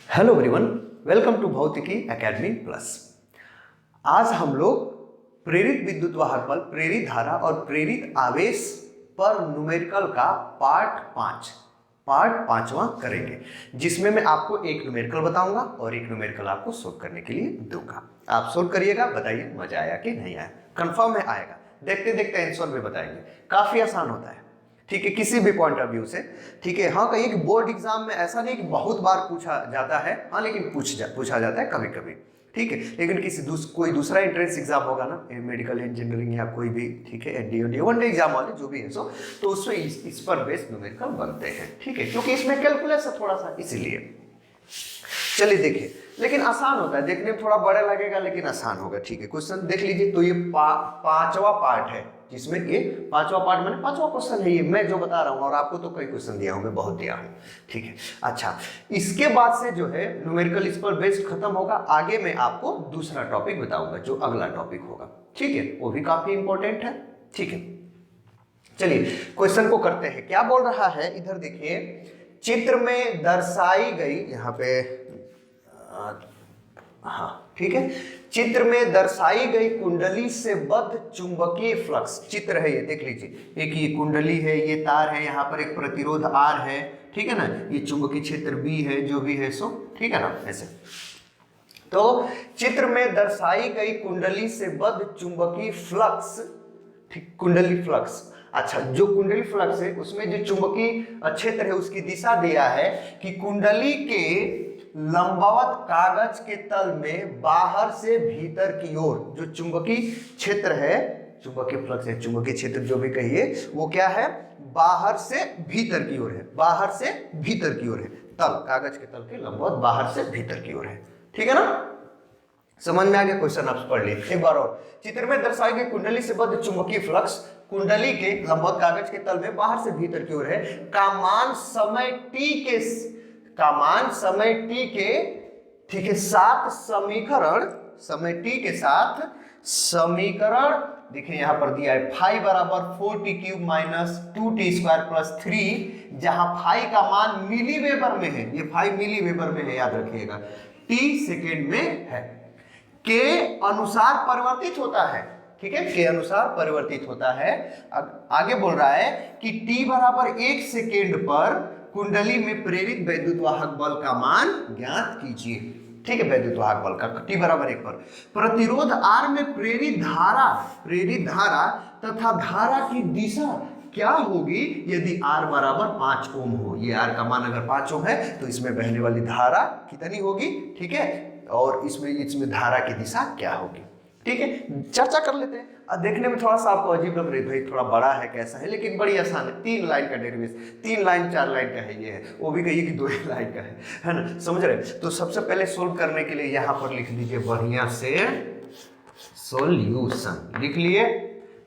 Hello everyone, welcome to भौतिकी academy plus. आज हम लोग प्रेरित विद्युत वाहक बल, प्रेरित धारा और प्रेरित आवेश पर न्यूमेरिकल का पार्ट पांचवा करेंगे, जिसमें मैं आपको एक न्यूमेरिकल बताऊंगा और एक न्यूमेरिकल आपको सोल्व करने के लिए दूंगा। आप सोल्व करिएगा, बताइए मजा आया कि नहीं आया। कंफर्म है आएगा, देखते देखते आंसर भी बताएंगे। काफी आसान होता है, ठीक है, किसी भी पॉइंट ऑफ व्यू से। ठीक है, हाँ कहिए कि बोर्ड एग्जाम में ऐसा नहीं कि बहुत बार पूछा जाता है, हाँ लेकिन पूछा जाता है कभी कभी, ठीक है। लेकिन कोई दूसरा एंट्रेंस एग्जाम होगा ना, मेडिकल इंजीनियरिंग या कोई भी, ठीक है, एनडीए वनडे एग्जाम वाले जो भी है सो, तो उसमें इस पर बेस्ड न्यूमेरिकल बनते हैं, ठीक है, क्योंकि इसमें कैलकुलस है थोड़ा सा, इसीलिए। चलिए देखिए, लेकिन आसान होता है, देखने में थोड़ा बड़ा लगेगा लेकिन आसान होगा, ठीक है। क्वेश्चन देख लीजिए, तो ये पांचवा पार्ट है, जिसमें ये पांचवा पार्ट मैंने पांचवा क्वेश्चन है ये मैं जो बता रहा हूं, और आपको तो कई क्वेश्चन दिया हूं, मैं बहुत दिया हूं, ठीक है। अच्छा, इसके बाद से जो है न्यूमेरिकल इस पर बेस्ड खत्म होगा। आगे मैं आपको दूसरा टॉपिक बताऊंगा, जो अगला टॉपिक होगा, ठीक है, वो भी काफी इंपॉर्टेंट है, ठीक है। चलिए क्वेश्चन को करते हैं। क्या बोल रहा है, इधर देखिए, चित्र में दर्शाई गई, यहाँ पे हाँ ठीक है, चित्र में दर्शाई गई कुंडली से बद्ध चुंबकीय फ्लक्स, चित्र है ये, देख लीजिए, एक ये कुंडली है, ये तार है, यहाँ पर एक प्रतिरोध R है, ठीक है ना, ये चुंबकीय क्षेत्र B है, जो भी है सो, ठीक है ना, ऐसे। तो चित्र में दर्शाई गई कुंडली से बद्ध चुंबकीय फ्लक्स, ठीक, कुंडली फ्लक्स। अच्छा, जो कुंडली फ्लक्स है उसमें जो चुंबकीय क्षेत्र है उसकी दिशा दिया है कि कुंडली के लंबवत कागज के तल में बाहर से भीतर की ओर, जो चुंबकीय क्षेत्र है, चुंबकीय फ्लक्स है, चुंबकीय क्षेत्र जो भी कहिए, वो क्या है, बाहर से भीतर की ओर है, बाहर से भीतर की ओर है, तल, कागज के तल के लंबवत बाहर से भीतर की ओर है, ठीक है ना। समझ में आ गया? क्वेश्चन आप पढ़ लिए एक बार और। चित्र में दर्शाई गई कुंडली से बद्ध चुंबकीय फ्लक्स कुंडली के लंबवत कागज के तल में बाहर से भीतर की ओर है, का मान समय t के, ठीक है, साथ समीकरण, समय t के साथ समीकरण, देखिए यहां पर दिया है फाई बराबर 4t³ माइनस 2t² प्लस 3, जहां फाई का मान मिलीवेबर में है, ये फाई मिलीवेबर में है, याद रखिएगा, t सेकेंड में है, के अनुसार परिवर्तित होता है, ठीक है, के अनुसार परिवर्तित होता है। अब आगे बोल रहा है कि t बराबर 1 सेकेंड पर कुंडली में प्रेरित वैद्युत वाहक बल का मान ज्ञात कीजिए, ठीक है, वैद्युत वाहक बल का t बराबर 1 पर प्रतिरोध R में प्रेरित धारा तथा धारा की दिशा क्या होगी यदि R बराबर 5 ओम हो। ये R का मान अगर 5 ओम है तो इसमें बहने वाली धारा कितनी होगी, ठीक है, और इसमें धारा की दिशा क्या होगी, ठीक है। चर्चा कर लेते हैं। देखने में थोड़ा सा आपको अजीब लग रही है, भाई थोड़ा बड़ा है कैसा है, लेकिन बड़ी आसान है, 3 लाइन का डेरिवेशन, 3 लाइन 4 लाइन का है, ये है, वो भी कहिए कि 2 लाइन का है ना, समझ रहे। तो सबसे पहले सोल्व करने के लिए यहाँ पर लिख लीजिए बढ़िया से सॉल्यूशन, लिख लिए,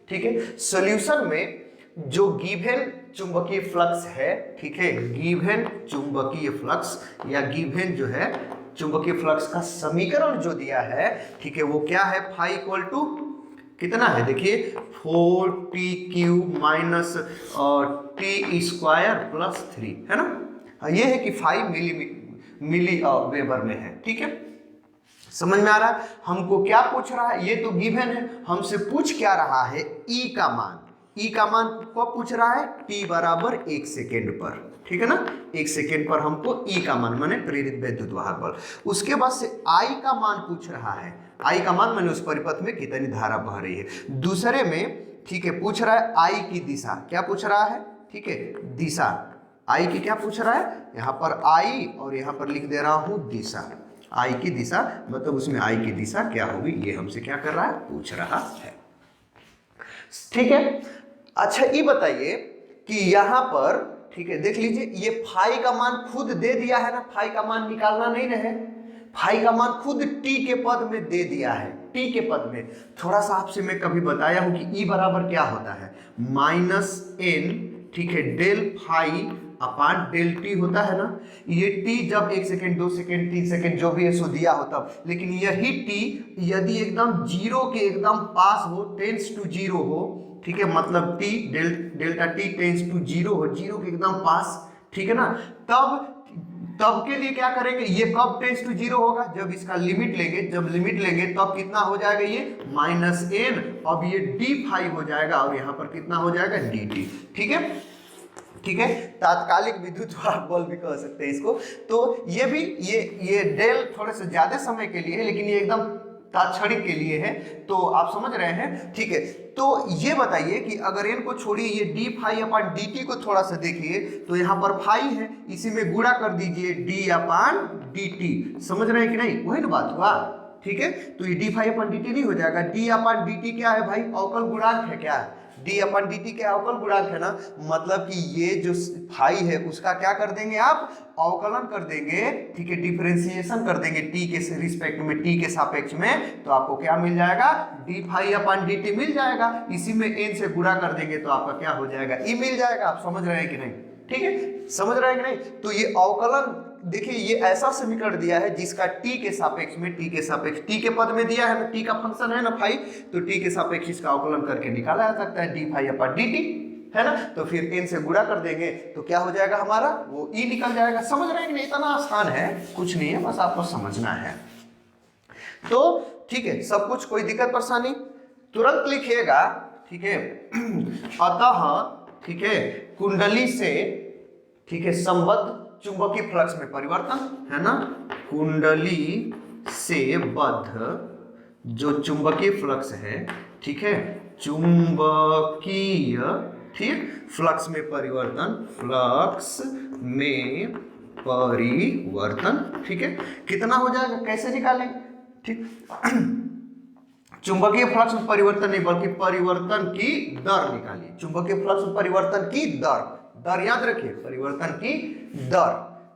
ठीक है। सॉल्यूशन में जो गिवन चुंबकीय फ्लक्स है, ठीक है, गिवन चुंबकीय फ्लक्स या गिवन जो है चुंबकीय फ्लक्स का समीकरण जो दिया है, ठीक है, वो क्या है, फाई इक्वल टू कितना है, देखिए 4t³ माइनस t² प्लस 3, है ना, ये है कि 5 मिली वेबर में है, ठीक है। समझ में आ रहा है? हमको क्या पूछ रहा है, ये तो गिवन है, हमसे पूछ क्या रहा है, E का मान, E का मान कब पूछ रहा है, t बराबर 1 सेकेंड पर, ठीक है ना, 1 सेकेंड पर हमको E का मान माने प्रेरित वैद्युत वाहक बल। उसके बाद से I का मान पूछ रहा है, I का मान माने उस परिपथ में कितनी धारा बह रही है। दूसरे में, ठीक है, पूछ रहा है I की दिशा, क्या पूछ रहा है, ठीक है, दिशा, I की क्या पूछ रहा है, यहाँ पर I और यहाँ पर लिख दे रहा हूँ दिशा, I की दिशा, मतलब उसमें I की दिशा क्या होगी, ये हमसे क्या कर रहा है, पूछ रहा है, ठीक है। अच्छा ये बताइए कि यहाँ पर, ठीक है, देख लीजिए, ये फाई का मान खुद दे दिया है ना, फाई का मान निकालना नहीं रहे, फाई का मान खुद t के पद में दे दिया है, t के पद में। थोड़ा सा आपसे मैं कभी बताया हूं कि E बराबर क्या होता है, -n, ठीक है, del phi upon del t होता है ना, ये t जब 1 सेकेंड 2 सेकेंड 3 सेकेंड जो भी है सो दिया हो तब, लेकिन यही t यदि एकदम जीरो के एकदम पास हो, टेंस टू जीरो हो, ठीक है, मतलब t delta t tends to zero हो, जीरो के एकदम पास, ठीक है ना, तब तब के लिए क्या करेंगे, ये कब टेंस टू जीरो होगा, जब इसका लिमिट लेंगे, जब लिमिट लेंगे तब कितना हो जाएगा ये -n, अब ये d5 हो जाएगा और यहाँ पर कितना हो जाएगा dt। ठीक है, ठीक है, तात्कालिक विद्युत बल भी कह सकते हैं इसको। तो ये भी ये डेल थोड़े से ज्यादा समय के लिए है, लेकिन ये एकदम तात्क्षणिक के लिए है, तो आप समझ रहे हैं। ठीक है, तो ये बताइए कि अगर n को छोड़िए, ये d∅/dt को थोड़ा सा देखिए, तो यहाँ पर फाई है, इसी में गुणा कर दीजिए d/dt। समझ रहे हैं कि नहीं, वही ना बात हुआ। ठीक है, तो ये d∅/dt नहीं हो जाएगा, d/dt क्या है भाई, अवकल गुणांक है। क्या d/dt क्या अवकल गुणांक है ना, मतलब कि ये जो फाई है उसका क्या कर देंगे आप, अवकलन कर देंगे। ठीक है, डिफरेंशिएशन कर देंगे t के रिस्पेक्ट में, t के सापेक्ष में, तो आपको क्या मिल जाएगा, d∅/dt मिल जाएगा। इसी में n से गुणा कर देंगे तो आपका क्या हो जाएगा, e मिल जाएगा। आप समझ रहे हैं कि नहीं, ठीक है, समझ रहे हैं कि नहीं। तो ये अवकलन देखिए, ये ऐसा समीकरण दिया है जिसका t के सापेक्ष में, t के सापेक्ष, t के पद में दिया है ना, t का फंक्शन है ना फाई, तो t के सापेक्ष इसका अवकलन करके निकाला जा सकता है d∅/dt, है ना। तो फिर n से गुणा कर देंगे तो क्या हो जाएगा हमारा, वो e निकल जाएगा। समझ रहे हैं कि नहीं, इतना आसान है, कुछ नहीं है, बस आपको समझना है। तो ठीक है, सब कुछ, कोई दिक्कत परेशानी तुरंत लिखिएगा। ठीक है, अतः ठीक है, कुंडली से, ठीक है, संबद्ध चुंबकीय फ्लक्स में परिवर्तन, है ना, कुंडली से बद्ध जो चुंबकीय फ्लक्स है, ठीक है, चुंबकीय, ठीक, फ्लक्स में परिवर्तन, फ्लक्स में परिवर्तन। ठीक है, कितना हो जाएगा, कैसे निकालेंगे, ठीक चुंबकीय फ्लक्स में परिवर्तन नहीं बल्कि परिवर्तन की दर निकालिए। चुंबकीय फ्लक्स में परिवर्तन की दर, दर याद रखिए, परिवर्तन की दर,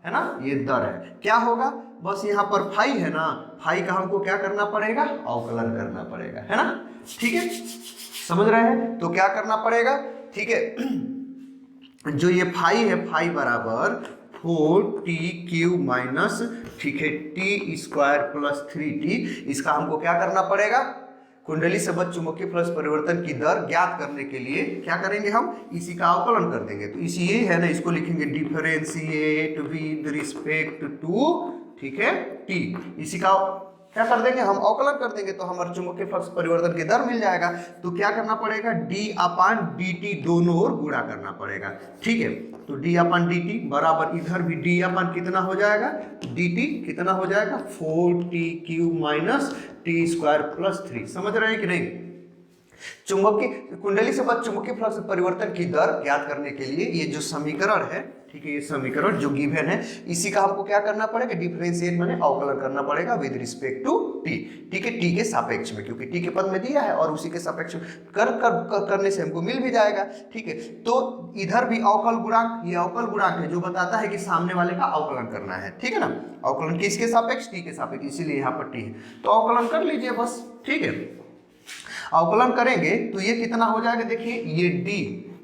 है ना, ये दर है। क्या होगा, बस यहाँ पर फाई है ना, फाई का हमको क्या करना पड़ेगा, अवकलन करना पड़ेगा, है ना। ठीक है, समझ रहे हैं, तो क्या करना पड़ेगा, ठीक है, जो ये फाई है, फाई बराबर 4t³ माइनस, ठीक है, t² + 3t, इसका हमको क्या करना पड़ेगा, कुंडली से बद्ध चुंबकीय फ्लक्स परिवर्तन की दर ज्ञात करने के लिए क्या करेंगे, हम इसी का अवकलन कर देंगे। तो इसी ये है ना, इसको लिखेंगे डिफरेंशिएट विद रिस्पेक्ट टू, ठीक है, t, इसी का क्या कर देंगे, हम अवकलन कर देंगे, तो हमारे चुंबकीय फ्लक्स परिवर्तन की दर मिल जाएगा। तो क्या करना पड़ेगा, d/dt दोनों ओर गुणा करना पड़ेगा। ठीक है, तो d/dt बराबर, इधर भी d/ कितना हो जाएगा, dt कितना हो जाएगा, 4t³ माइनस t² + 3। समझ रहे हैं कि नहीं। चुंबकीय कुंडली से बद्ध चुंबकीय फ्लक्स परिवर्तन की दर ज्ञात करने के लिए ये जो समीकरण है, ठीक है, ये समीकरण जो गिवन है, इसी का हमको क्या करना पड़ेगा, डिफरेंशिएट माने अवकलन करना पड़ेगा विद रिस्पेक्ट टू t। ठीक है, t के सापेक्ष में, क्योंकि t के पद में दिया है और उसी के सापेक्ष करने से हमको मिल भी जाएगा। ठीक है, तो इधर भी अवकल गुणांक, ये अवकल गुणांक है जो बताता है कि सामने वाले का अवकलन करना है। ठीक है ना, अवकलन किसके सापेक्ष, t के सापेक्ष, इसीलिए यहाँ पर t है, तो अवकलन कर लीजिए बस। ठीक है, अवकलन करेंगे तो ये कितना हो जाएगा, देखिए ये d,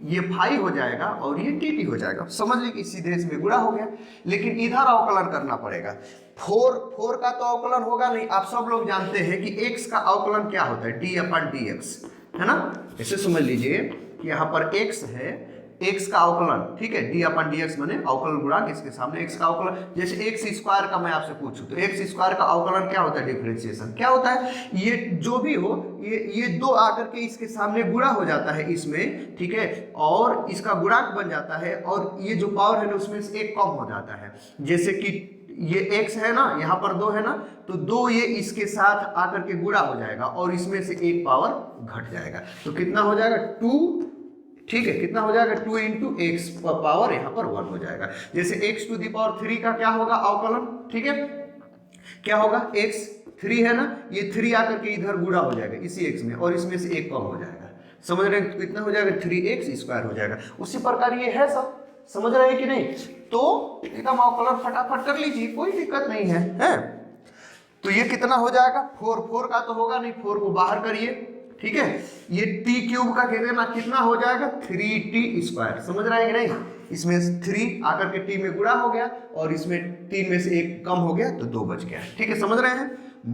ये फाई हो जाएगा और ये dt हो जाएगा। समझ लीजिए कि सीधे इसमें गुणा हो गया, लेकिन इधर अवकलन करना पड़ेगा। 4 का तो अवकलन होगा नहीं, आप सब लोग जानते हैं कि x का अवकलन क्या होता है, d/dx, है ना। ऐसे समझ लीजिए कि यहाँ पर x है, x का अवकलन, ठीक है, d/dx माने अवकलन गुणांक, इसके सामने x का अवकलन। जैसे x² का मैं आपसे पूछूं तो x² का अवकलन क्या होता है, डिफरेंशिएशन। क्या होता है, ये जो भी हो, ये 2 आकर के इसके सामने गुणा हो जाता है इसमें, ठीक है, और इसका गुणांक बन जाता है, और ये जो पावर है ना उसमें से 1 कम हो जाता है। जैसे कि ये x है ना, यहाँ पर 2 है ना, तो 2 ये इसके साथ आकर के गुणा हो जाएगा और इसमें से 1 पावर घट जाएगा, तो कितना हो जाएगा 2। ठीक है, कितना हो जाएगा 2 × x पावर यहाँ पर 1 हो जाएगा। जैसे x⁴ का क्या होगा अवकलन, ठीक है, क्या होगा, x 3 है ना, ये 3 आकर के इधर गुणा हो जाएगा इसी x में, और इसमें से 1 कम हो जाएगा। समझ रहे हैं, कितना हो जाएगा 3x² हो जाएगा। उसी प्रकार ये है सब, समझ रहे हैं कि नहीं। तो एकदम अवकलन फटाफट कर लीजिए, कोई दिक्कत नहीं है। तो ये कितना हो जाएगा, 4 का तो होगा नहीं, 4 को बाहर करिए। ठीक है, ये t³ का कितना हो जाएगा, 3t²। समझ रहे हैं कि नहीं, इसमें 3 आकर के t में गुणा हो गया और इसमें 3 में से 1 कम हो गया तो 2 बच गया। ठीक है, समझ रहे हैं,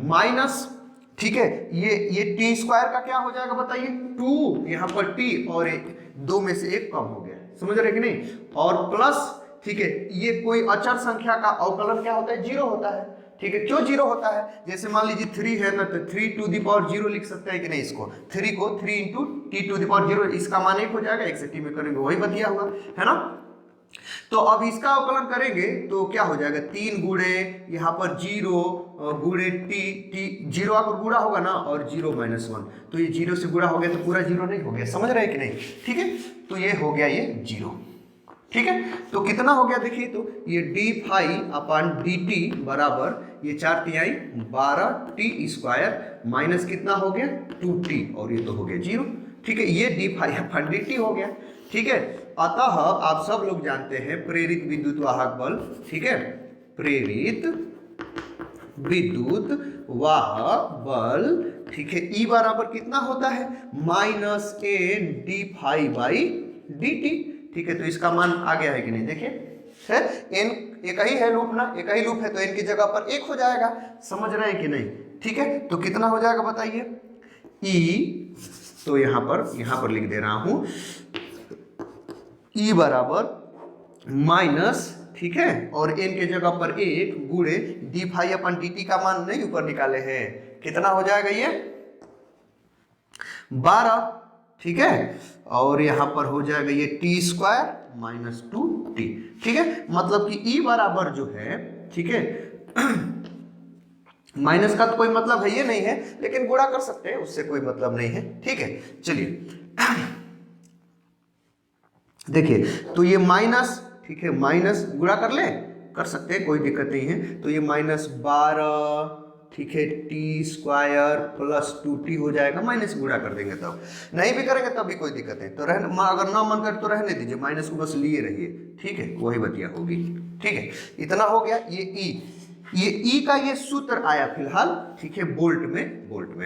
माइनस, ठीक है, ये t² का क्या हो जाएगा बताइए, 2 यहाँ पर t और 2 में से 1 कम हो गया। समझ रहे हैं कि नहीं, और प्लस, ठीक है, ये कोई अचर संख्या का अवकलन क्या होता है, जीरो होता है। ठीक है, क्यों जीरो होता है, जैसे मान लीजिए 3 है ना, तो 3 टू द पावर 0 लिख सकते हैं कि नहीं, इसको 3 को 3 into t to the power 0, इसका मान 1 हो जाएगा, 1 से टी में करेंगे वही बतिया हुआ है ना। तो अब इसका अवकलन करेंगे तो क्या हो जाएगा, 3 गुणे यहाँ पर 0 गुणे टी 0 अगर गुणा होगा ना, और 0 माइनस 1, तो ये 0 से गुणा हो गया तो पूरा 0 नहीं हो गया, समझ रहे हैं कि नहीं। ठीक है, तो ये हो गया ये 0। ठीक है, तो कितना हो गया देखिए, तो ये D five upon D T बराबर ये 4 तिहाई 12 टी स्क्वायर माइनस कितना हो गया 2t, और ये तो हो गया 0। ठीक है, ये D five upon D T हो गया। ठीक है, अतः आप सब लोग जानते हैं प्रेरित विद्युत वाहक बल, ठीक है, प्रेरित विद्युत वाहक बल, ठीक है, ई बराबर कितना होता है minus N d phi by d t. ठीक है, तो इसका मान आ गया है कि नहीं, देखिए है एन एक ही है लूप ना, एक ही लूप है, तो एन की जगह पर 1 हो जाएगा, समझ रहे हैं कि नहीं। ठीक है, तो कितना हो जाएगा बताइए, ई, तो यहाँ पर लिख दे रहा हूं, ई बराबर माइनस, ठीक है, और एन के जगह पर 1 गुणे डी फाइव अपन डी टी का मान नहीं ऊपर निकाले हैं, कितना हो जाएगा ये 12। ठीक है, और यहाँ पर हो जाएगा ये टी स्क्वायर माइनस 2t। ठीक है, मतलब कि ई बराबर जो है, ठीक है, माइनस का तो कोई मतलब है ये नहीं है, लेकिन गुणा कर सकते हैं, उससे कोई मतलब नहीं है। ठीक है, चलिए देखिए, तो ये माइनस, ठीक है, माइनस गुणा कर ले, कर सकते हैं, कोई दिक्कत नहीं है। तो ये माइनस 12, ठीक है, टी स्क्वायर प्लस 2t हो जाएगा, माइनस गुणा कर देंगे तब, नहीं भी करेंगे तब भी कोई दिक्कत नहीं, तो अगर ना मन करे तो रहने दीजिए, माइनस को बस लिए रहिए। ठीक है, वही बतिया होगी। ठीक है, इतना हो गया, ये ई का ये सूत्र आया फिलहाल, ठीक है, बोल्ट में।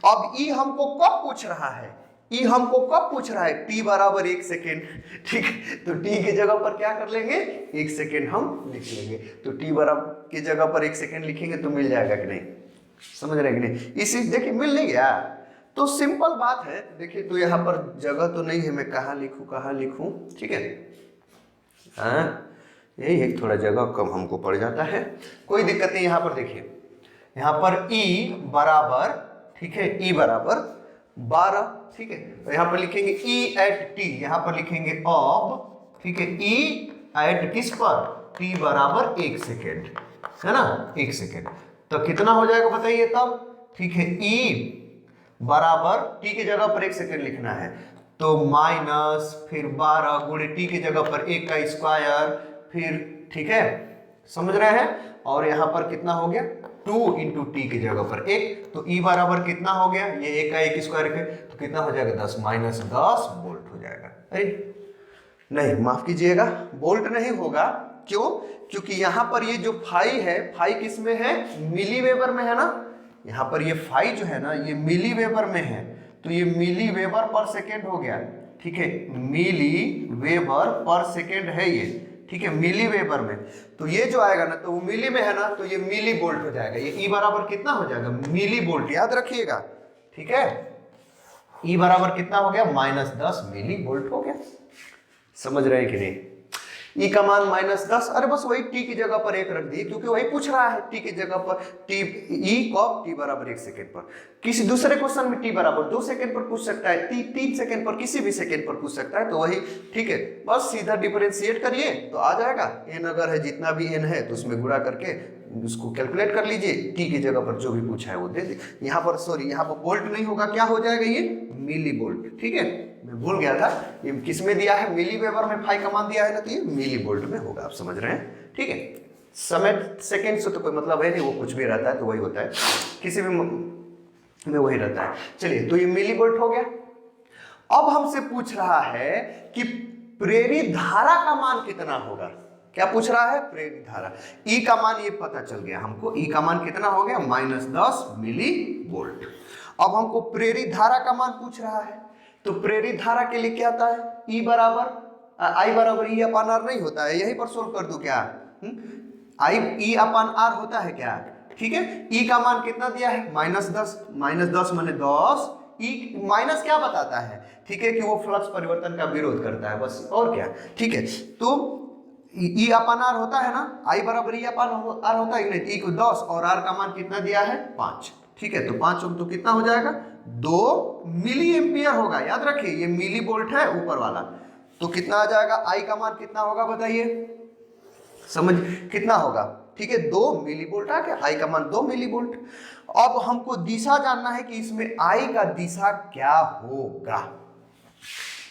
अब ई हमको कब पूछ रहा है, ई हमको कब पूछ रहा है, t बराबर 1 सेकेंड। ठीक है, तो t की जगह पर क्या कर लेंगे, 1 सेकेंड हम लिख लेंगे, तो t बराबर की जगह पर 1 सेकेंड लिखेंगे तो मिल जाएगा कि नहीं, समझ रहे कि नहीं। इसी देखिए मिल नहीं गया, तो सिंपल बात है। देखिए, तो यहाँ पर जगह तो नहीं है, मैं कहाँ लिखूं, ठीक है, हाँ यही है, थोड़ा जगह कम हमको पड़ जाता है, कोई दिक्कत नहीं। यहाँ पर देखिए, यहाँ पर e बराबर, ठीक है, e बराबर 12, ठीक है, तो यहाँ पर लिखेंगे e एट t, यहाँ पर लिखेंगे अब, ठीक है, e एट किस पर, t बराबर 1 सेकेंड, है ना, 1 सेकेंड, तो कितना हो जाएगा बताइए तब। ठीक है, e बराबर t की जगह पर 1 सेकेंड लिखना है, तो माइनस फिर 12 गुणे t की जगह पर 1 का स्क्वायर, फिर, ठीक है, समझ रहे हैं, और यहाँ पर कितना हो गया 2 इंटू टी की जगह पर 1, तो ई बराबर कितना हो गया, ये 1 का 1 स्क्वायर के, तो कितना हो जाएगा 10 माइनस 10 वोल्ट हो जाएगा। अरे नहीं, माफ कीजिएगा, वोल्ट नहीं होगा, क्यों, क्योंकि यहाँ पर ये जो फाई है, फाई किस में है, मिली वेबर में है ना, यहाँ पर ये फाई जो है ना, ये मिली वेबर में है, तो ये मिली वेबर पर सेकेंड हो गया। ठीक है, मिली वेबर पर सेकेंड है ये, ठीक है, मिली वेबर में, तो ये जो आएगा ना, तो वो मिली में है ना, तो ये मिली वोल्ट हो जाएगा, ये ई बराबर कितना हो जाएगा, मिली वोल्ट, याद रखिएगा। ठीक है, ई बराबर कितना हो गया, माइनस 10 मिली वोल्ट हो गया, समझ रहे हैं कि नहीं। ई का मान माइनस 10, अरे बस वही टी की जगह पर 1 रख दिए, क्योंकि वही पूछ रहा है, टी की जगह पर टी, ई कब, टी बराबर 1 सेकेंड पर, किसी दूसरे क्वेश्चन में टी बराबर 2 सेकेंड पर पूछ सकता है, 3 सेकेंड पर, किसी भी सेकेंड पर पूछ सकता है, तो वही, ठीक है, बस सीधा डिफरेंशिएट करिए तो आ जाएगा। एन अगर है, जितना भी एन है तो उसमें गुणा करके उसको कैलकुलेट कर लीजिए, टी की जगह पर जो भी पूछा है वो दे दे। यहाँ पर सॉरी, यहाँ पर वोल्ट नहीं होगा, क्या हो जाएगा ये मिली वोल्ट। ठीक है, मैं भूल गया था, ये किस में दिया है, मिली वेबर में फाई का मान दिया है ना, तो ये मिली वोल्ट में होगा, आप समझ रहे हैं। ठीक है, समय सेकेंड से तो कोई मतलब है नहीं, वो कुछ भी रहता है तो वही होता है, किसी भी में वही रहता है। चलिए, तो ये मिली वोल्ट हो गया। अब हमसे पूछ रहा है कि प्रेरित धारा का मान कितना होगा, क्या पूछ रहा है, प्रेरित धारा। ई का मान ये पता चल गया हमको, ई का मान कितना हो गया, माइनस 10 मिली वोल्ट। अब हमको प्रेरित धारा का मान पूछ रहा है, तो प्रेरित धारा के लिए क्या आता है, ई बराबर आई बराबर ई अपान आर नहीं होता है, यहीं पर सोल्व कर दूं क्या, आई ई अपान आर होता है क्या। ठीक है, ई का मान कितना दिया है, माइनस 10, माइनस 10 माने 10, ई माइनस क्या बताता है, ठीक है, कि वो फ्लक्स परिवर्तन का विरोध करता है, बस और क्या। ठीक है, तो ई अपन आर होता है ना, आई बराबर ई अपन आर होता है कि नहीं, ई को 10 और आर का मान कितना दिया है 5, ठीक है, तो 5 ओम तो कितना हो जाएगा 2 मिली एम्पियर होगा। याद रखिए ये मिली वोल्ट है ऊपर वाला, तो कितना आ जाएगा, आई का मान कितना होगा बताइए, समझ कितना होगा, ठीक है 2 मिली वोल्ट आ गया, आई का मान 2 मिली वोल्ट। अब हमको दिशा जानना है कि इसमें आई का दिशा क्या होगा,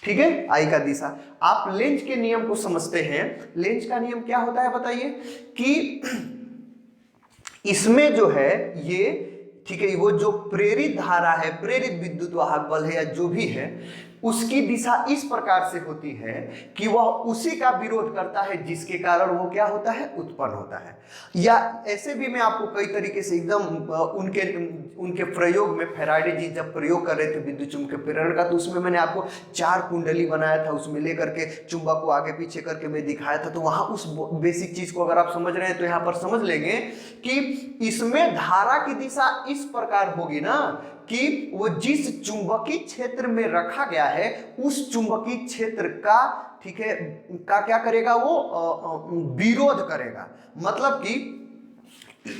ठीक है, आई का दिशा। आप लेंज के नियम को समझते हैं, लेंज का नियम क्या होता है बताइए, कि इसमें जो है ये, ठीक है, वो जो प्रेरित धारा है, प्रेरित विद्युत वाहक बल है या जो भी है, उसकी दिशा इस प्रकार से होती है कि वह उसी का विरोध करता है जिसके कारण वो क्या होता है, उत्पन्न होता है। या ऐसे भी मैं आपको कई तरीके से एकदम उनके प्रयोग में फैराडे जी जब प्रयोग कर रहे थे विद्युत चुंबकीय प्रेरण का, तो उसमें मैंने आपको 4 कुंडली बनाया था, उसमें लेकर के चुंबक को आगे पीछे करके मैं दिखाया था। तो वहां उस बेसिक चीज को अगर आप समझ रहे हैं तो यहाँ पर समझ लेंगे कि इसमें धारा की दिशा इस प्रकार होगी ना कि वो जिस चुंबकीय क्षेत्र में रखा गया है उस चुंबकीय क्षेत्र का, ठीक है, का क्या करेगा, वो विरोध करेगा। मतलब कि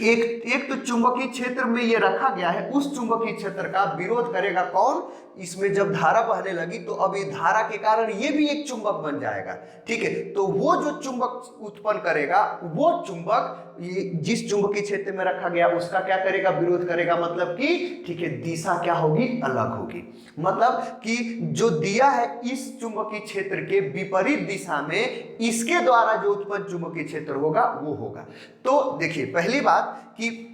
एक तो चुंबकीय क्षेत्र में ये रखा गया है, उस चुंबकीय क्षेत्र का विरोध करेगा कौन, इसमें जब धारा बहने लगी तो अब ये धारा के कारण ये भी एक चुंबक बन जाएगा, ठीक है। तो वो जो चुंबक उत्पन्न करेगा, वो चुंबक ये जिस चुंबकीय क्षेत्र में रखा गया उसका क्या करेगा, विरोध करेगा। मतलब कि, ठीक है, दिशा क्या होगी, अलग होगी। मतलब कि जो दिया है इस चुंबकीय क्षेत्र के विपरीत दिशा में, इसके द्वारा जो उत्पन्न चुंबकीय क्षेत्र होगा वो होगा। तो देखिए पहली बात कि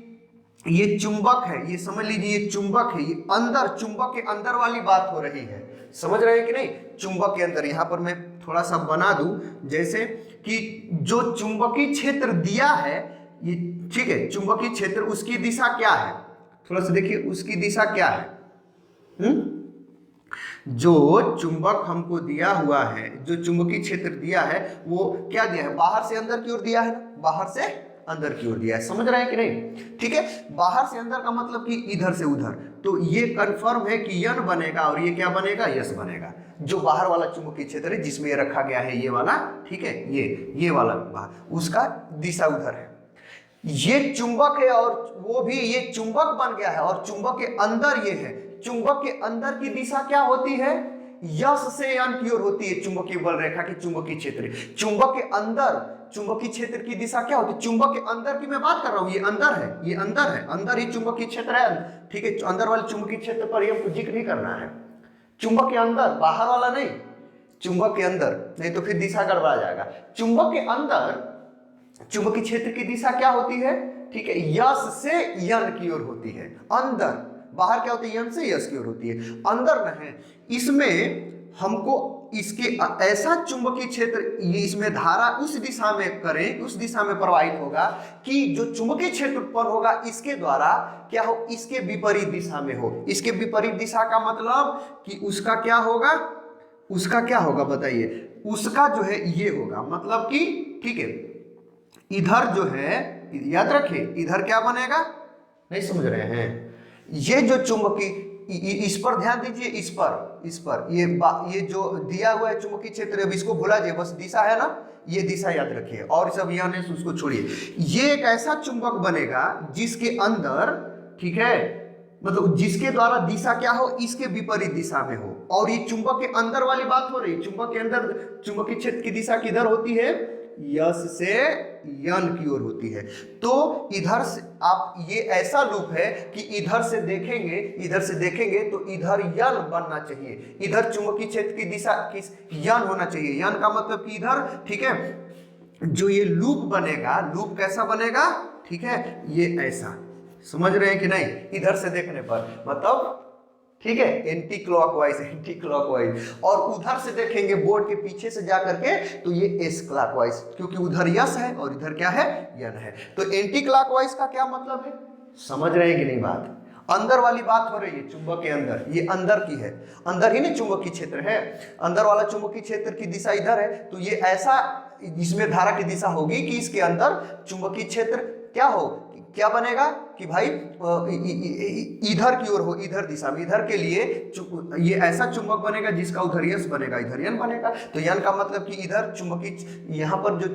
ये चुंबक है, ये समझ लीजिए ये चुंबक है, ये अंदर, चुंबक के अंदर वाली बात हो रही है, समझ रहे हैं कि नहीं, चुंबक के अंदर। यहां पर मैं थोड़ा सा बना दूं, जैसे कि जो चुंबकीय क्षेत्र दिया है ये, ठीक है, चुंबकीय क्षेत्र, उसकी दिशा क्या है, थोड़ा सा देखिए उसकी दिशा क्या है। जो चुंबक हमको दिया हुआ है, जो चुंबकीय क्षेत्र दिया है वो क्या दिया है, बाहर से अंदर की ओर दिया है, बाहर से अंदर की ओर दिया है, समझ रहे हैं कि नहीं, ठीक है। बाहर से अंदर का मतलब कि इधर से उधर, तो ये कंफर्म है कि यन बनेगा और ये क्या बनेगा, यस बनेगा। जो बाहर वाला चुंबकीय क्षेत्र है जिसमें ये रखा गया है, ये वाला, ठीक है, ये वाला बाहर, उसका दिशा उधर है। ये चुंबक है और वो भी ये चुंबक बन गया है और चुंबक के अंदर ये है। चुंबक के अंदर की दिशा क्या होती है, यस से यन की ओर होती है, चुंबकीय बल रेखा की चुंबकीय क्षेत्र। चुंबक के अंदर चुंबकीय क्षेत्र की दिशा क्या होती है, चुंबक के अंदर की मैं बात कर रहा हूं, ये अंदर है, ये अंदर है, अंदर ही चुंबकीय क्षेत्र है, ठीक है। अंदर वाले चुंबकीय क्षेत्र पर हमको जिक्र नहीं करना है, चुंबक के अंदर, बाहर वाला नहीं, चुंबक के अंदर, नहीं तो फिर दिशा गड़बड़ा जाएगा। चुंबक के अंदर चुंबकीय क्षेत्र की दिशा क्या होती है, ठीक है, यस से यन की ओर होती है। अंदर, बाहर क्या होती है, यन से यस की ओर होती है, अंदर नहीं। इसमें हमको इसके ऐसा चुंबकीय क्षेत्र, ये इसमें धारा उस दिशा में करें, उस दिशा में प्रवाहित होगा कि जो चुंबकीय क्षेत्र उत्पन्न होगा इसके द्वारा क्या हो, इसके विपरीत दिशा में हो। इसके विपरीत दिशा का मतलब कि उसका क्या होगा, उसका क्या होगा बताइए, उसका जो है ये होगा, मतलब कि, ठीक है, इधर जो है, याद रखिए इधर क्या बनेगा, नहीं समझ रहे हैं, ये जो चुंबकीय, इस पर ध्यान दीजिए, इस पर ये जो दिया हुआ है चुंबकीय क्षेत्र, अब इसको भुला जाइए, बस दिशा है ना, ये दिशा याद रखिए और सब यहाँ ने उसको छोड़िए। ये एक ऐसा चुंबक बनेगा जिसके अंदर, ठीक है, मतलब जिसके द्वारा दिशा क्या हो, इसके विपरीत दिशा में हो। और ये चुंबक के अंदर वाली बात हो रही, चुंबक के अंदर चुंबकीय क्षेत्र की दिशा किधर होती है, यस से यन की ओर होती है। तो इधर से आप, ये ऐसा लूप है कि इधर से देखेंगे तो इधर यन बनना चाहिए, इधर चुंबकीय क्षेत्र की दिशा किस, यन होना चाहिए। यन का मतलब कि इधर, ठीक है, जो ये लूप बनेगा, लूप कैसा बनेगा, ठीक है, ये ऐसा, समझ रहे हैं कि नहीं, इधर से देखने पर मतलब, ठीक है, एंटी क्लॉकवाइज। और उधर से देखेंगे बोर्ड के पीछे से जाकर के तो ये एस क्लॉकवाइज, क्योंकि उधर यस है और इधर क्या है, यन है। तो एंटी क्लॉकवाइज का क्या मतलब है, समझ रहे हैं कि नहीं बात, अंदर वाली बात हो रही है, चुंबक के अंदर, ये अंदर की है, अंदर ही नहीं चुंबकीय क्षेत्र है, अंदर वाला चुंबकीय क्षेत्र की दिशा इधर है। तो ये ऐसा, इसमें धारा की दिशा होगी कि इसके अंदर चुंबकीय क्षेत्र क्या हो, क्या बनेगा कि भाई इधर की ओर हो, इधर दिशा में, इधर के लिए ये ऐसा चुंबक बनेगा जिसका उधर यस बनेगा, इधर यन बनेगा। तो यन का मतलब कि इधर चुंबकीय, यहाँ पर जो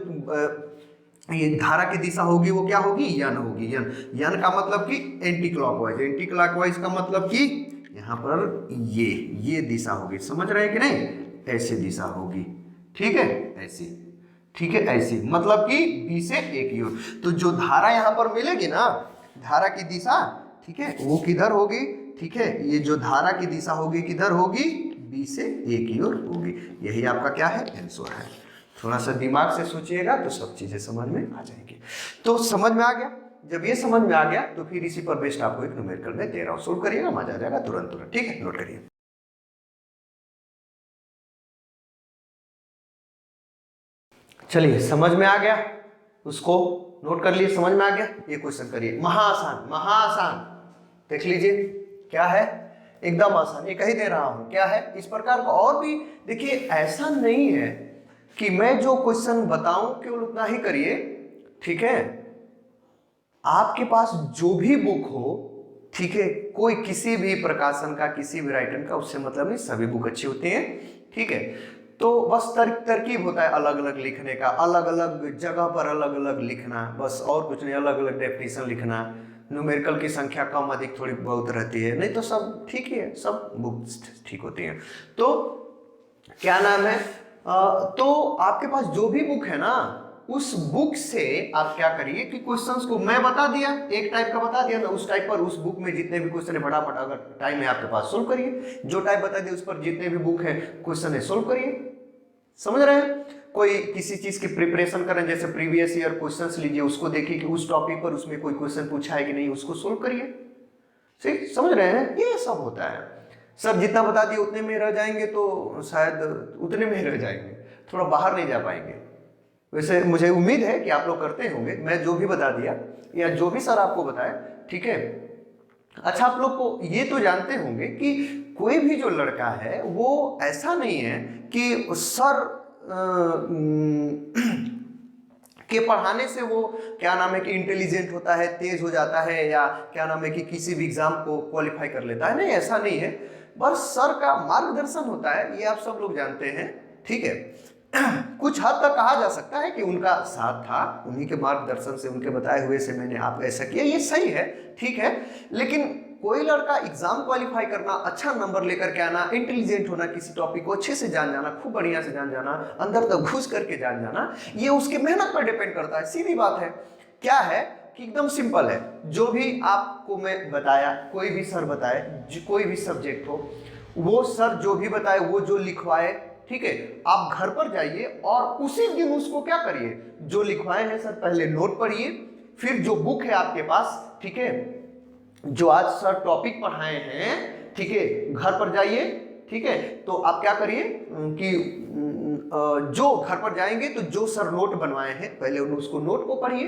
ये धारा की दिशा होगी वो क्या होगी, यन होगी। यन, यन का मतलब कि एंटी क्लॉकवाइज, एंटी क्लॉकवाइज का मतलब कि यहाँ पर ये दिशा होगी। समझ रहे हैं कि नहीं, ऐसी दिशा होगी, ठीक है, ऐसी, ठीक है, ऐसी, मतलब कि बी से ए की ओर। तो जो धारा यहाँ पर मिलेगी ना, धारा की दिशा, ठीक है, वो किधर होगी, ठीक है, ये जो धारा की दिशा होगी किधर होगी, बी से ए की ओर होगी। यही आपका क्या है, आंसर है। थोड़ा सा दिमाग से सोचिएगा तो सब चीजें समझ में आ जाएंगी। तो समझ में आ गया, जब ये समझ में आ गया तो फिर इसी पर बेस्ड आपको एक न्यूमेरिकल में दे रहा हूं, सोल्व करिएगा, मजा आ जाएगा तुरंत तुरंत, ठीक है, नोट करिए। चलिए, समझ में आ गया, उसको नोट कर लिए, समझ में आ गया। ये क्वेश्चन करिए, महाआसान, महाआसान, देख लीजिए क्या है, एकदम आसान, ये कही दे रहा हूं, क्या है इस प्रकार का। और भी देखिए, ऐसा नहीं है कि मैं जो क्वेश्चन बताऊं केवल उतना ही करिए, ठीक है, आपके पास जो भी बुक हो, ठीक है, कोई किसी भी प्रकाशन का, किसी भी राइटर का, उससे मतलब नहीं, सभी बुक अच्छी होती हैं, ठीक है। तो बस तरकीब होता है अलग अलग लिखने का, अलग अलग जगह पर अलग अलग लिखना, बस और कुछ नहीं, अलग अलग डेफिनेशन लिखना। न्यूमेरिकल की संख्या कम अधिक थोड़ी बहुत रहती है, नहीं तो सब ठीक ही है, सब बुक्स ठीक होती हैं। तो क्या नाम है, तो आपके पास जो भी बुक है ना, उस बुक से आप क्या करिए कि क्वेश्चंस को मैं बता दिया, एक टाइप का बता दिया, मैं उस टाइप पर, उस बुक में जितने भी क्वेश्चन है फटाफट, अगर टाइम है आपके पास, सोल्व करिए। जो टाइप बता दिया उस पर जितने भी बुक है क्वेश्चन है, सोल्व करिए। समझ रहे हैं, कोई किसी चीज की प्रिपरेशन करें, जैसे प्रीवियस ईयर क्वेश्चंस लीजिए, उसको देखिए कि उस टॉपिक पर उसमें कोई क्वेश्चन पूछा है कि नहीं, उसको सोल्व करिए। ठीक, समझ रहे हैं, ये सब होता है। सर जितना बता दिए उतने में रह जाएंगे तो शायद उतने में ही रह जाएंगे, थोड़ा बाहर नहीं जा पाएंगे। वैसे मुझे उम्मीद है कि आप लोग करते होंगे, मैं जो भी बता दिया या जो भी सर आपको बताए, ठीक है। अच्छा, आप लोग को ये तो जानते होंगे कि कोई भी जो लड़का है वो ऐसा नहीं है कि सर के पढ़ाने से वो क्या नाम है कि इंटेलिजेंट होता है, तेज हो जाता है, या क्या नाम है कि किसी भी एग्जाम को क्वालिफाई कर लेता है। नहीं, ऐसा नहीं है, बस सर का मार्गदर्शन होता है, ये आप सब लोग जानते हैं, ठीक है। कुछ हद तक कहा जा सकता है कि उनका साथ था, उन्हीं के मार्गदर्शन से, उनके बताए हुए से मैंने आप ऐसा किया, ये सही है, ठीक है। लेकिन कोई लड़का एग्जाम क्वालिफाई करना, अच्छा नंबर लेकर के आना, इंटेलिजेंट होना, किसी टॉपिक को अच्छे से जान जाना, खूब बढ़िया से जान जाना, अंदर तक घुस करके जान जाना, ये उसके मेहनत पर डिपेंड करता है। सीधी बात है, क्या है कि एकदम सिंपल है, जो भी आपको मैं बताया, कोई भी सर बताए, कोई भी सब्जेक्ट हो, वो सर जो भी बताए, वो जो लिखवाए, ठीक है, आप घर पर जाइए और उसी दिन उसको क्या करिए, जो लिखवाए हैं सर पहले नोट पढ़िए, फिर जो बुक है आपके पास, ठीक है, जो आज सर टॉपिक पढ़ाए हैं, ठीक है, घर पर जाइए, ठीक है। तो आप क्या करिए कि जो घर पर जाएंगे तो जो सर नोट बनवाए हैं पहले उसको नोट को पढ़िए,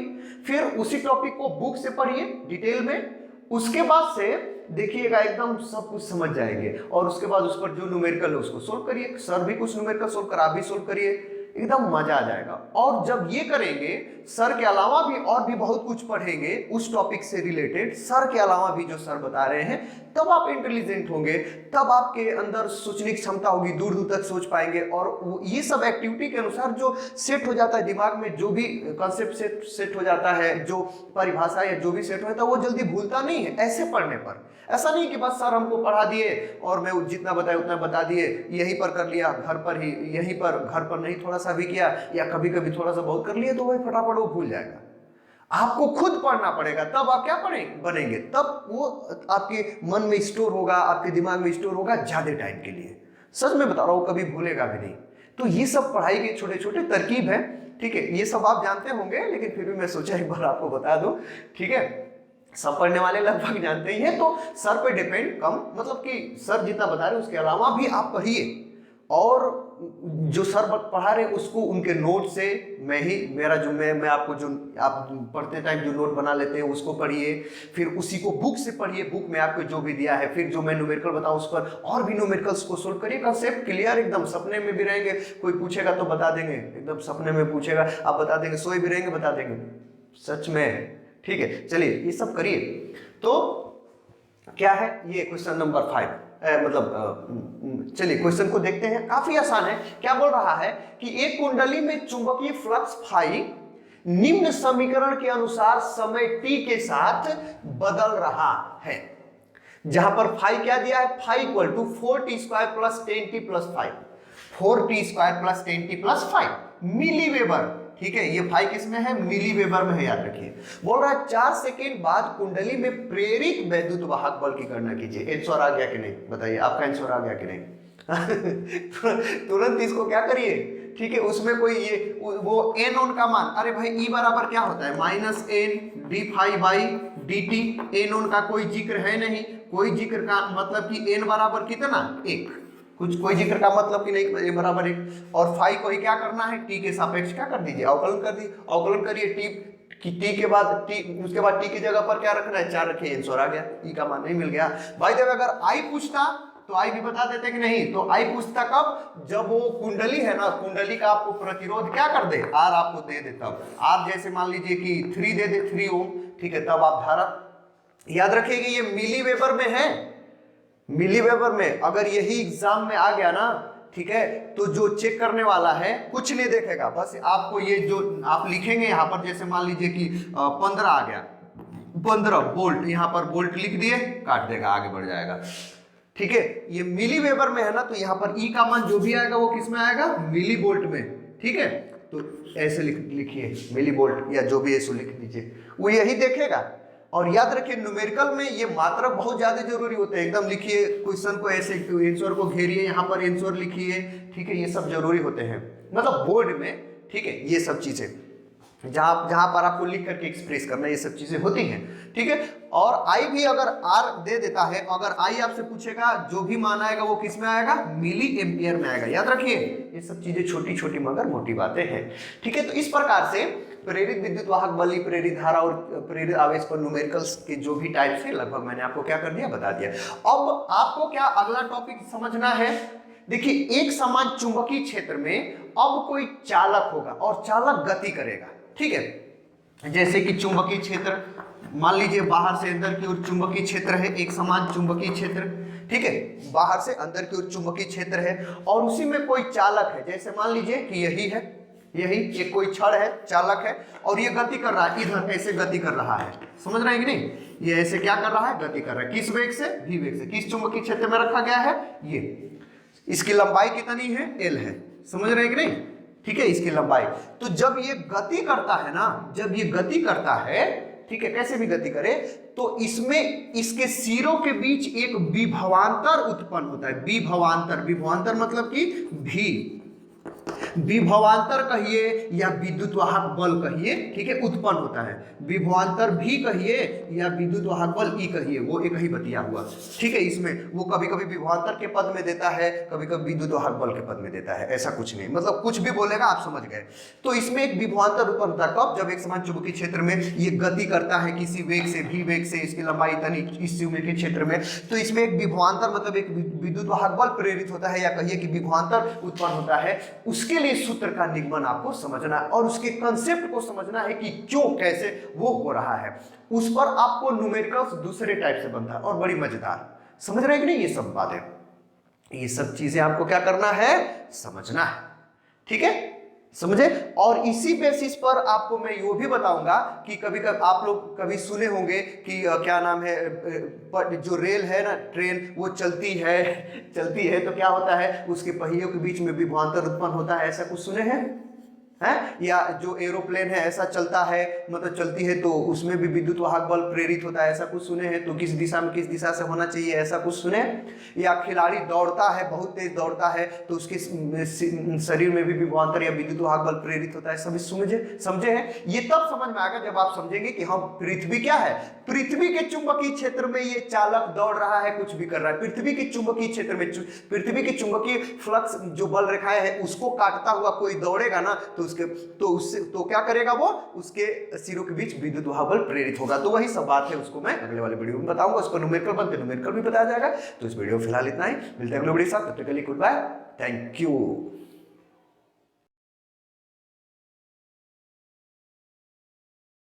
फिर उसी टॉपिक को बुक से पढ़िए डिटेल में, उसके बाद से देखिएगा एकदम सब कुछ समझ जाएंगे, और उसके बाद उस पर जो न्यूमेरिकल है उसको सोल्व करिए, सर भी कुछ न्यूमेरिकल सोल्व कर, आप भी सोल्व करिए, एकदम मजा आ जाएगा। और जब ये करेंगे, सर के अलावा भी और भी बहुत कुछ पढ़ेंगे उस टॉपिक से रिलेटेड, सर के अलावा भी जो सर बता रहे हैं, तब आप इंटेलिजेंट होंगे, तब आपके अंदर सोचने की क्षमता होगी, दूर दूर तक सोच पाएंगे। और ये सब एक्टिविटी के अनुसार जो सेट हो जाता है दिमाग में, जो भी कॉन्सेप्ट सेट हो जाता है, जो परिभाषा या जो भी सेट होता है, वो जल्दी भूलता नहीं है ऐसे पढ़ने पर। ऐसा नहीं कि बस सर हमको पढ़ा दिए और मैं जितना बताया उतना बता दिए, यहीं पर कर लिया, घर पर ही, यहीं पर, घर पर नहीं थोड़ा सा भी किया, या कभी कभी थोड़ा सा बहुत कर लिया, तो वही फटाफट वो भूल जाएगा। आपको खुद पढ़ना पड़ेगा, तब आप क्या बनेंगे, तब वो आपके मन में स्टोर होगा, आपके दिमाग में स्टोर होगा ज्यादा टाइम के लिए। सच में बता रहा हूँ, कभी भूलेगा भी नहीं। तो ये सब पढ़ाई के छोटे छोटे तरकीब है, ठीक है, ये सब आप जानते होंगे, लेकिन फिर भी मैं सोचा एक बार आपको बता दूं, ठीक है। सब पढ़ने वाले लगभग जानते ही हैं, तो सर पे डिपेंड कम, मतलब कि सर जितना बता रहे उसके अलावा भी आप पढ़िए, और जो सर पढ़ा रहे उसको उनके नोट से, मेरा जो मैं आपको जो आप पढ़ते टाइम जो नोट बना लेते हैं उसको पढ़िए, फिर उसी को बुक से पढ़िए, बुक में आपको जो भी दिया है, फिर जो मैं न्यूमेरिकल बताऊं उस पर और भी न्यूमेरिकल्स को सोल्व करिए। कंसेप्ट क्लियर एकदम, सपने में भी रहेंगे, कोई पूछेगा तो बता देंगे, एकदम सपने में पूछेगा आप बता देंगे, सोए भी रहेंगे बता देंगे, सच में ठीक है, चलिए ये सब करिए। तो क्या है ये क्वेश्चन नंबर 5, चलिए क्वेश्चन को देखते हैं, काफी आसान है। क्या बोल रहा है कि एक कुंडली में चुंबकीय फ्लक्स फाई निम्न समीकरण के अनुसार समय t के साथ बदल रहा है, जहां पर फाई क्या दिया है, phi equal to 4t² plus 10t plus 5, 4t² plus 10t plus 5 milli weber. ठीक है, ये फाई किस में है, मिली वेबर में है, याद रखिए। बोल रहा है 4 सेकेंड बाद कुंडली में प्रेरित वैद्युत वाहक बल की गणना कीजिए। आंसर आ गया कि नहीं, बताइए आपका आंसर आ गया कि नहीं। तुरंत इसको क्या करिए, ठीक है, उसमें कोई ये वो एन ओन का मान, अरे भाई ई बराबर क्या होता है, minus N d phi by d t. N ओन का कोई जिक्र है नहीं, कोई जिक्र का मतलब कि एन बराबर कितना, एक, कुछ कोई जिक्र का मतलब कि नहीं ए बराबर एक। और फाई को ही क्या करना है, टी के सापेक्ष क्या कर दीजिए, अवकलन कर दीजिए। अवकलन करिए टी के बाद टी, उसके बाद टी की जगह पर क्या रखना है, 4 रखिए, आंसर आ गया, ई का मान नहीं मिल गया। भाई जब अगर आई पूछता तो आई भी बता देते कि नहीं, तो आई पूछता कब, जब वो कुंडली है ना, कुंडली का आपको प्रतिरोध क्या कर दे, आर आपको दे दे, तब आर जैसे मान लीजिए कि 3 दे दे, 3 ओम, ठीक है, तब आप धारा याद रखिएगा ये मिली वेबर में है, मिली वेबर में। अगर यही एग्जाम में आ गया ना, ठीक है, तो जो चेक करने वाला है कुछ नहीं देखेगा, बस आपको ये जो आप लिखेंगे यहाँ पर, जैसे मान लीजिए कि 15 आ गया, 15 वोल्ट, यहाँ पर वोल्ट लिख दिए, काट देगा, आगे बढ़ जाएगा। ठीक है, ये मिली वेबर में है ना, तो यहाँ पर ई का मान जो भी आएगा वो किस में आएगा, मिली वोल्ट में। ठीक है, तो ऐसे लिखिए मिली वोल्ट, या जो भी ऐसे लिख दीजिए, वो यही देखेगा। और याद रखिए न्यूमेरिकल में ये मात्रक बहुत ज्यादा जरूरी होते हैं। एकदम लिखिए क्वेश्चन को ऐसे, आंसर को घेरिए, यहाँ पर आंसर लिखिए, ठीक है, ये सब जरूरी होते हैं मतलब बोर्ड में। ठीक है, ये सब चीजें जहां पर आपको लिख करके एक्सप्रेस करना, ये सब चीजें होती हैं। ठीक है, और आई भी अगर आर दे देता है, अगर आई आपसे पूछेगा, जो भी मान आएगा वो किस में आएगा, मिली एम्पियर में आएगा। याद रखिए ये सब चीजें छोटी छोटी मगर मोटी बातें हैं। ठीक है, तो इस प्रकार से प्रेरित विद्युत वाहक बल, प्रेरित धारा और प्रेरित आवेश पर न्यूमेरिकल्स के जो भी टाइप्स है लगभग मैंने आपको क्या कर दिया, बता दिया। अब आपको क्या अगला टॉपिक समझना है, देखिए एक समान चुंबकीय क्षेत्र में अब कोई चालक होगा और चालक गति करेगा। ठीक है, जैसे कि चुंबकीय क्षेत्र, मान लीजिए बाहर से अंदर की ओर चुंबकीय क्षेत्र है, एक समान चुंबकीय क्षेत्र। ठीक है, बाहर से अंदर की ओर चुंबकीय क्षेत्र है और उसी में कोई चालक है, जैसे मान लीजिए कि यही है, यही एक कोई छड़ है, चालक है, और ये गति कर रहा है, इधर ऐसे गति कर रहा है, समझ रहे हैं कि नहीं, ये ऐसे क्या कर रहा है, गति कर रहा है, किस वेग से, v वेग से। किस चुंबकीय क्षेत्र में रखा गया है, ये, इसकी लंबाई कितनी है, l है, समझ रहे हैं कि नहीं। ठीक है, इसकी लंबाई, तो जब ये गति करता है ना, जब ये गति करता है, ठीक है, कैसे भी गति करे, तो इसमें इसके सिरों के बीच एक विभवांतर उत्पन्न होता है। विभवांतर, विभवांतर मतलब कि भी, विभवांतर कहिए या विद्युत वाहक बल कहिए, ठीक है, उत्पन्न होता है। विभवांतर भी कहिए या विद्युत वाहक बल ई कहिए, वो एक ही बतिया हुआ। ठीक है, इसमें वो कभी कभी विभवांतर के पद में देता है, कभी कभी विद्युत वाहक बल के पद में देता है, ऐसा कुछ नहीं, मतलब कुछ भी बोलेगा आप समझ गए। तो इसमें एक विभवांतर उत्पन्न होता है कब, जब एक समान चुंबकीय क्षेत्र में ये गति करता है किसी वेग से, v वेग से, इसकी लंबाई इतनी इस चुंबकीय क्षेत्र में, तो इसमें एक विभवांतर मतलब एक विद्युत वाहक बल प्रेरित होता है, या कहिए कि विभवांतर उत्पन्न होता है। उसके लिए सूत्र का निगमन आपको समझना है और उसके कंसेप्ट को समझना है कि क्यों कैसे वो हो रहा है। उस पर आपको न्यूमेरिकल्स दूसरे टाइप से बनता है और बड़ी मजेदार, समझ रहे हैं कि नहीं, ये सब बातें, ये सब चीजें आपको क्या करना है, समझना है। ठीक है, समझे। और इसी बेसिस पर आपको मैं ये भी बताऊंगा कि कभी कभी आप लोग कभी सुने होंगे कि क्या नाम है, जो रेल है ना, ट्रेन, वो चलती है तो क्या होता है, उसके पहियों के बीच में विभवांतर उत्पन्न होता है, ऐसा कुछ सुने हैं? या जो एरोप्लेन है ऐसा चलता है, मतलब चलती है तो उसमें भी विद्युत वाहक बल प्रेरित होता है, ऐसा कुछ सुने हैं? तो किस दिशा में किस दिशा से होना चाहिए, ऐसा कुछ सुने? या खिलाड़ी दौड़ता है, बहुत तेज दौड़ता है, तो उसके शरीर में भी विभवांतर या विद्युत वाहक बल प्रेरित होता है, सभी समझे हैं? ये तब समझ में आएगा जब आप समझेंगे कि हम पृथ्वी क्या है, पृथ्वी के चुंबकीय क्षेत्र में ये चालक दौड़ रहा है, कुछ भी कर रहा है। पृथ्वी के चुंबकीय क्षेत्र में, पृथ्वी की चुंबकीय फ्लक्स जो बल रेखाएं है उसको काटता हुआ कोई दौड़ेगा ना, तो उससे तो क्या करेगा, वो उसके सिरों के बीच विद्युत वाहक बल प्रेरित होगा। तो वही सब बात है, उसको मैं अगले वाले वीडियो में बताऊंगा। उसको न्यूमेरिकल बनते न्यूमेरिकल भी बताया जाएगा। तो इस वीडियो में फिलहाल इतना ही, मिलते हैं अगले वीडियो के साथ, तब तक के लिए गुड बाय, थैंक यू।